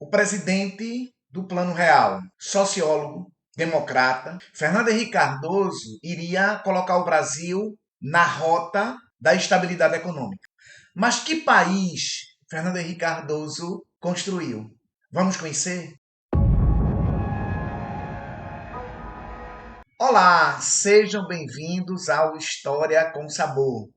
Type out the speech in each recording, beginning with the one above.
o presidente do Plano Real, sociólogo, democrata, Fernando Henrique Cardoso iria colocar o Brasil na rota da estabilidade econômica. Mas que país Fernando Henrique Cardoso construiu? Vamos conhecer? Olá, sejam bem-vindos ao História com Sabor.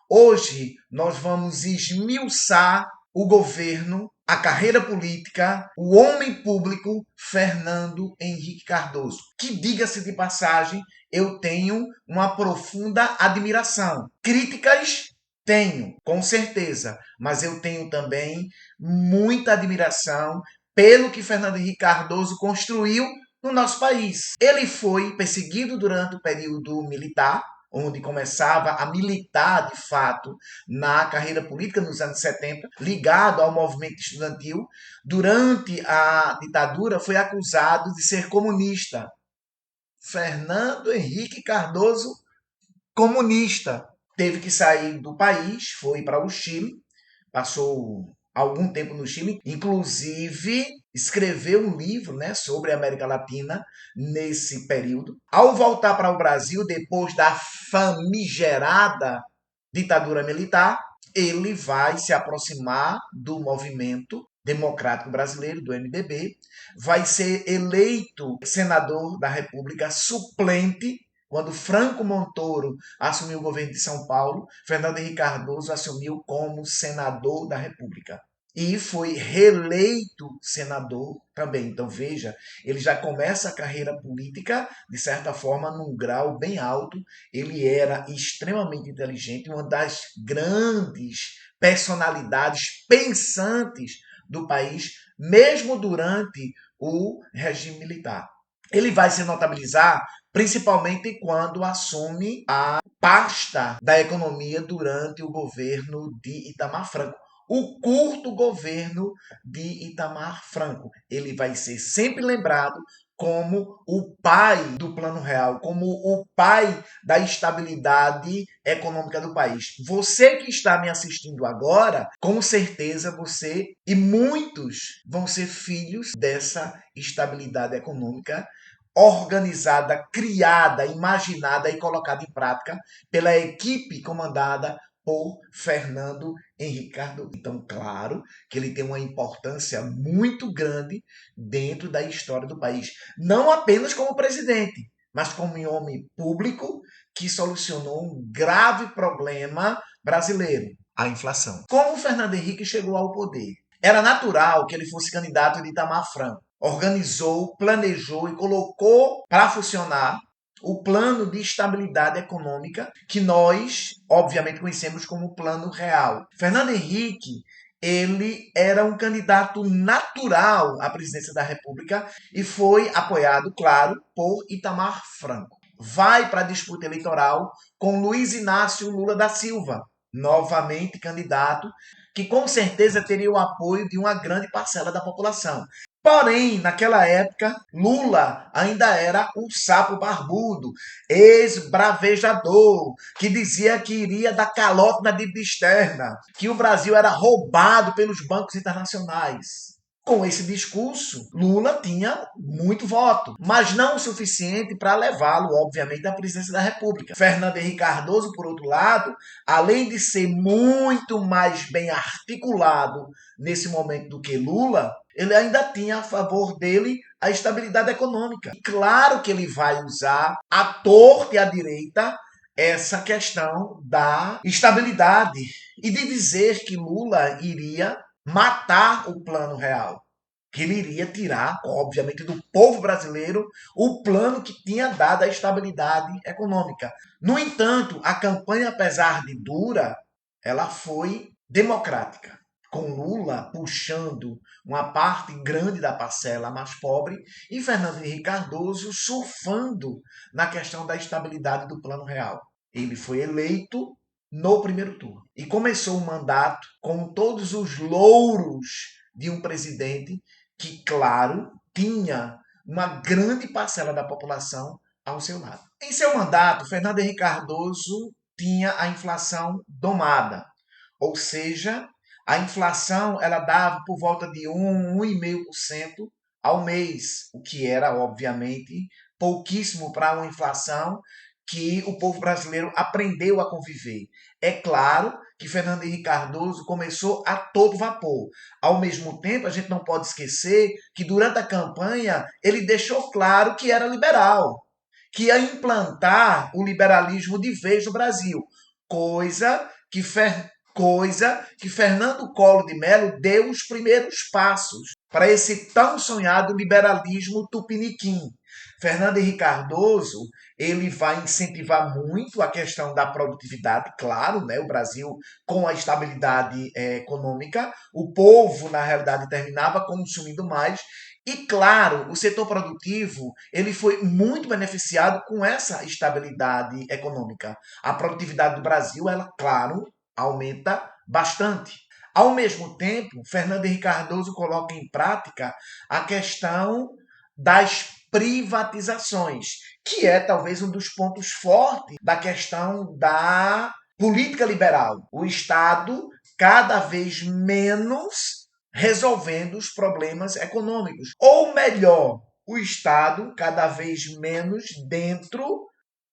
Hoje nós vamos esmiuçar o governo, a carreira política, o homem público Fernando Henrique Cardoso, que, diga-se de passagem, eu tenho uma profunda admiração. Críticas tenho, com certeza, mas eu tenho também muita admiração pelo que Fernando Henrique Cardoso construiu no nosso país. Ele foi perseguido durante o período militar, onde começava a militar de fato na carreira política nos anos 70, ligado ao movimento estudantil. Durante a ditadura foi acusado de ser comunista. Fernando Henrique Cardoso, comunista. Teve que sair do país, foi para o Chile, passou algum tempo no Chile, inclusive escreveu um livro, né, sobre a América Latina nesse período. Ao voltar para o Brasil, depois da famigerada ditadura militar, ele vai se aproximar do movimento democrático brasileiro, do MDB, vai ser eleito senador da República suplente. Quando Franco Montoro assumiu o governo de São Paulo, Fernando Henrique Cardoso assumiu como senador da República. E foi reeleito senador também. Então, veja, ele já começa a carreira política, de certa forma, num grau bem alto. Ele era extremamente inteligente, uma das grandes personalidades pensantes do país, mesmo durante o regime militar. Ele vai se notabilizar principalmente quando assume a pasta da economia durante o governo de Itamar Franco. O curto governo de Itamar Franco. Ele vai ser sempre lembrado como o pai do Plano Real, como o pai da estabilidade econômica do país. Você que está me assistindo agora, com certeza você e muitos vão ser filhos dessa estabilidade econômica organizada, criada, imaginada e colocada em prática pela equipe comandada por Fernando Henrique Cardoso. Então, claro que ele tem uma importância muito grande dentro da história do país. Não apenas como presidente, mas como um homem público que solucionou um grave problema brasileiro, a inflação. Como Fernando Henrique chegou ao poder? Era natural que ele fosse candidato de Itamar Franco. Organizou, planejou e colocou para funcionar o plano de estabilidade econômica que nós, obviamente, conhecemos como Plano Real. Fernando Henrique, ele era um candidato natural à presidência da República e foi apoiado, claro, por Itamar Franco. Vai para a disputa eleitoral com Luiz Inácio Lula da Silva, novamente candidato, que com certeza teria o apoio de uma grande parcela da população. Porém, naquela época, Lula ainda era um sapo barbudo, ex-bravejador, que dizia que iria dar calote na dívida externa, que o Brasil era roubado pelos bancos internacionais. Com esse discurso, Lula tinha muito voto, mas não o suficiente para levá-lo, obviamente, à presidência da República. Fernando Henrique Cardoso, por outro lado, além de ser muito mais bem articulado nesse momento do que Lula, ele ainda tinha a favor dele a estabilidade econômica. E claro que ele vai usar à torta e à direita essa questão da estabilidade e de dizer que Lula iria matar o Plano Real, que ele iria tirar, obviamente, do povo brasileiro o plano que tinha dado a estabilidade econômica. No entanto, a campanha, apesar de dura, ela foi democrática, com Lula puxando uma parte grande da parcela mais pobre e Fernando Henrique Cardoso surfando na questão da estabilidade do Plano Real. Ele foi eleito no primeiro turno e começou o mandato com todos os louros de um presidente que, claro, tinha uma grande parcela da população ao seu lado. Em seu mandato, Fernando Henrique Cardoso tinha a inflação domada, ou seja, A inflação ela dava por volta de 1,5% ao mês, o que era, obviamente, pouquíssimo para uma inflação que o povo brasileiro aprendeu a conviver. É claro que Fernando Henrique Cardoso começou a todo vapor. Ao mesmo tempo, a gente não pode esquecer que durante a campanha ele deixou claro que era liberal, que ia implantar o liberalismo de vez no Brasil, coisa que, coisa que Fernando Collor de Mello deu os primeiros passos para esse tão sonhado liberalismo tupiniquim. Fernando Henrique Cardoso, ele vai incentivar muito a questão da produtividade, claro, né? O Brasil com a estabilidade econômica, o povo, na realidade, terminava consumindo mais, e claro, o setor produtivo ele foi muito beneficiado com essa estabilidade econômica. A produtividade do Brasil, ela, claro, aumenta bastante. Ao mesmo tempo, Fernando Henrique Cardoso coloca em prática a questão das privatizações, que é talvez um dos pontos fortes da questão da política liberal. O Estado cada vez menos resolvendo os problemas econômicos. Ou melhor, o Estado cada vez menos dentro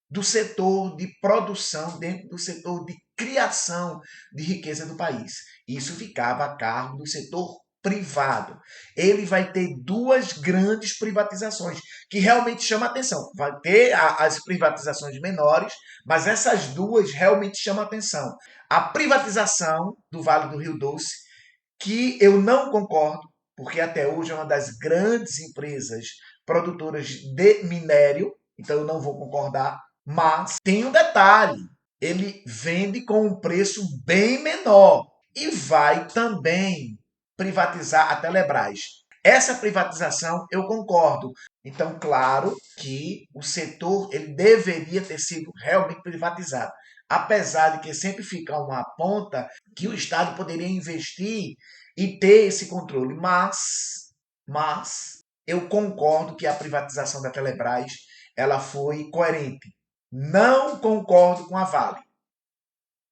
do setor de produção, dentro do setor de criação de riqueza do país. Isso ficava a cargo do setor privado. Ele vai ter duas grandes privatizações que realmente chamam a atenção. Vai ter as privatizações menores, mas essas duas realmente chamam a atenção. A privatização do Vale do Rio Doce, que eu não concordo, porque até hoje é uma das grandes empresas produtoras de minério, então eu não vou concordar, mas tem um detalhe, ele vende com um preço bem menor e vai também privatizar a Telebrás. Essa privatização eu concordo. Então, claro que o setor ele deveria ter sido realmente privatizado. Apesar de que sempre fica uma ponta que o Estado poderia investir e ter esse controle. Mas eu concordo que a privatização da Telebrás ela foi coerente. Não concordo com a Vale.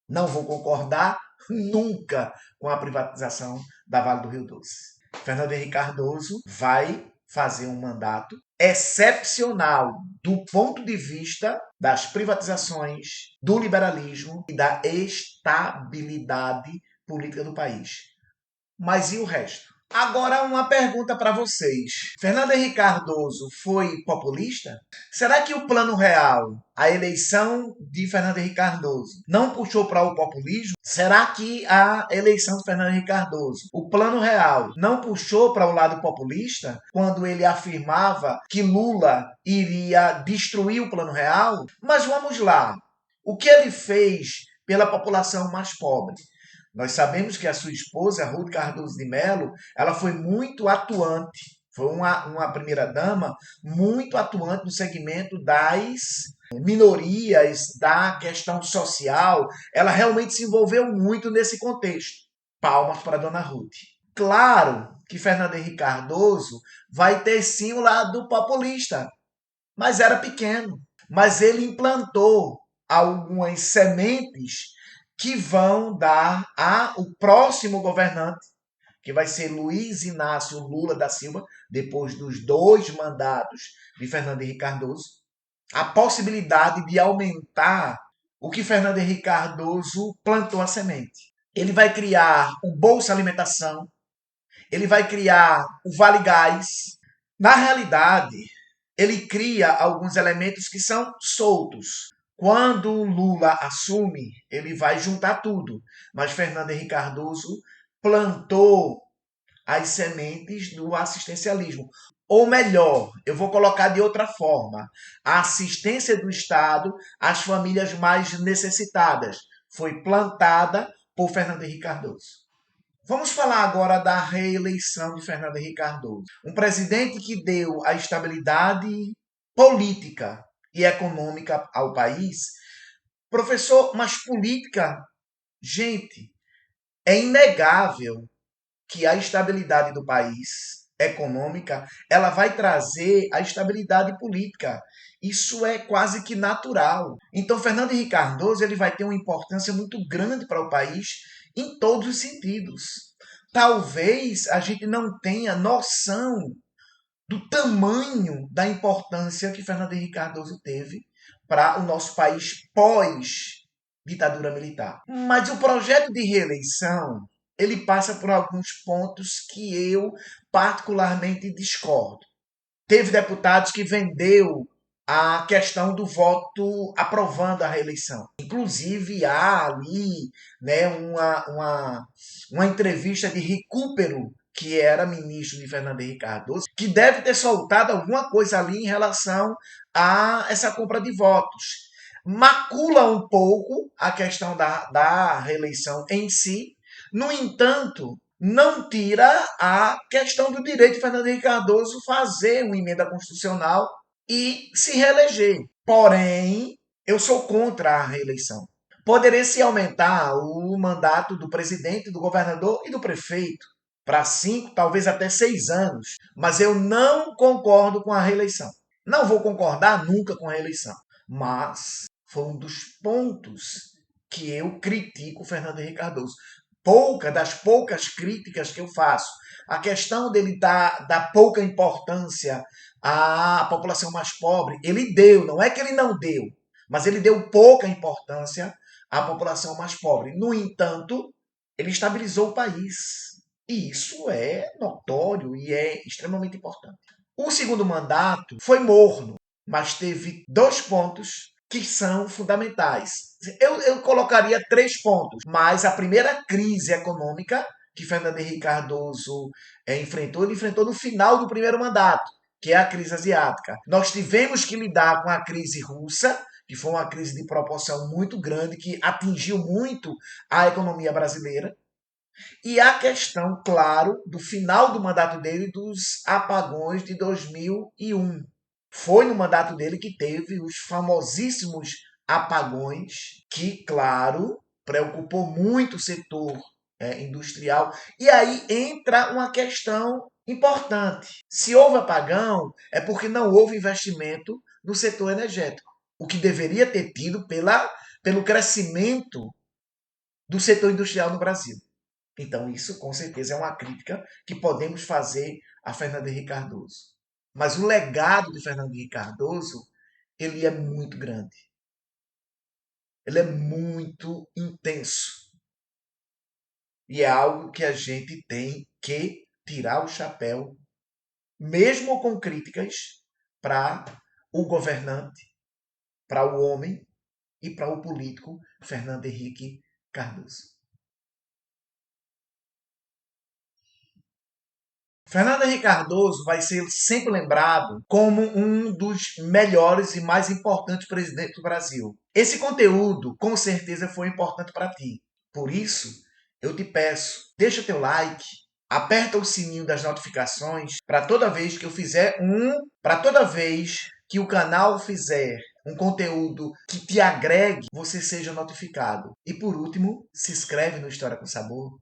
Não vou concordar nunca com a privatização da Vale do Rio Doce. Fernando Henrique Cardoso vai fazer um mandato excepcional do ponto de vista das privatizações, do liberalismo e da estabilidade política do país. Mas e o resto? Agora uma pergunta para vocês. Fernando Henrique Cardoso foi populista? Será que o Plano Real, a eleição de Fernando Henrique Cardoso, não puxou para o populismo? Será que a eleição de Fernando Henrique Cardoso, o Plano Real, não puxou para o lado populista quando ele afirmava que Lula iria destruir o Plano Real? Mas vamos lá. O que ele fez pela população mais pobre? Nós sabemos que a sua esposa, Ruth Cardoso de Mello, ela foi muito atuante, foi uma primeira-dama muito atuante no segmento das minorias, da questão social. Ela realmente se envolveu muito nesse contexto. Palmas para a dona Ruth. Claro que Fernando Henrique Cardoso vai ter sim o lado populista, mas era pequeno. Mas ele implantou algumas sementes que vão dar ao próximo governante, que vai ser Luiz Inácio Lula da Silva, depois dos 2 mandatos de Fernando Henrique Cardoso, a possibilidade de aumentar o que Fernando Henrique Cardoso plantou a semente. Ele vai criar o Bolsa Alimentação, ele vai criar o Vale Gás. Na realidade, ele cria alguns elementos que são soltos. Quando Lula assume, ele vai juntar tudo. Mas Fernando Henrique Cardoso plantou as sementes do assistencialismo. Ou melhor, eu vou colocar de outra forma, a assistência do Estado às famílias mais necessitadas foi plantada por Fernando Henrique Cardoso. Vamos falar agora da reeleição de Fernando Henrique Cardoso. Um presidente que deu a estabilidade política e econômica ao país. Professor, mas política, gente, é inegável que a estabilidade do país econômica, ela vai trazer a estabilidade política. Isso é quase que natural. Então, Fernando Henrique Cardoso ele vai ter uma importância muito grande para o país em todos os sentidos. Talvez a gente não tenha noção do tamanho da importância que Fernando Henrique Cardoso teve para o nosso país pós-ditadura militar. Mas o projeto de reeleição, ele passa por alguns pontos que eu particularmente discordo. Teve deputados que vendeu a questão do voto aprovando a reeleição. Inclusive, há ali, né, uma entrevista de Recupero, que era ministro de Fernando Henrique Cardoso, que deve ter soltado alguma coisa ali em relação a essa compra de votos. Macula um pouco a questão da reeleição em si. No entanto, não tira a questão do direito de Fernando Henrique Cardoso fazer uma emenda constitucional e se reeleger. Porém, eu sou contra a reeleição. Poderia se aumentar o mandato do presidente, do governador e do prefeito para 5, talvez até 6 anos. Mas eu não concordo com a reeleição. Não vou concordar nunca com a reeleição. Mas foi um dos pontos que eu critico o Fernando Henrique Cardoso. Das poucas críticas que eu faço. A questão dele dar pouca importância à população mais pobre, ele deu, não é que ele não deu, mas ele deu pouca importância à população mais pobre. No entanto, ele estabilizou o país. E isso é notório e é extremamente importante. O segundo mandato foi morno, mas teve 2 pontos que são fundamentais. Eu colocaria 3 pontos, mas a primeira crise econômica que Fernando Henrique Cardoso enfrentou, ele enfrentou no final do primeiro mandato, que é a crise asiática. Nós tivemos que lidar com a crise russa, que foi uma crise de proporção muito grande, que atingiu muito a economia brasileira. E a questão, claro, do final do mandato dele, dos apagões de 2001. Foi no mandato dele que teve os famosíssimos apagões, que, claro, preocupou muito o setor industrial. E aí entra uma questão importante. Se houve apagão, é porque não houve investimento no setor energético, o que deveria ter tido pelo crescimento do setor industrial no Brasil. Então, isso com certeza é uma crítica que podemos fazer a Fernando Henrique Cardoso. Mas o legado de Fernando Henrique Cardoso, ele é muito grande. Ele é muito intenso. E é algo que a gente tem que tirar o chapéu, mesmo com críticas, para o governante, para o homem e para o político Fernando Henrique Cardoso. Fernando Henrique Cardoso vai ser sempre lembrado como um dos melhores e mais importantes presidentes do Brasil. Esse conteúdo, com certeza, foi importante para ti. Por isso, eu te peço, deixa teu like, aperta o sininho das notificações para toda vez que eu fizer para toda vez que o canal fizer um conteúdo que te agregue, você seja notificado. E por último, se inscreve no História com Sabor.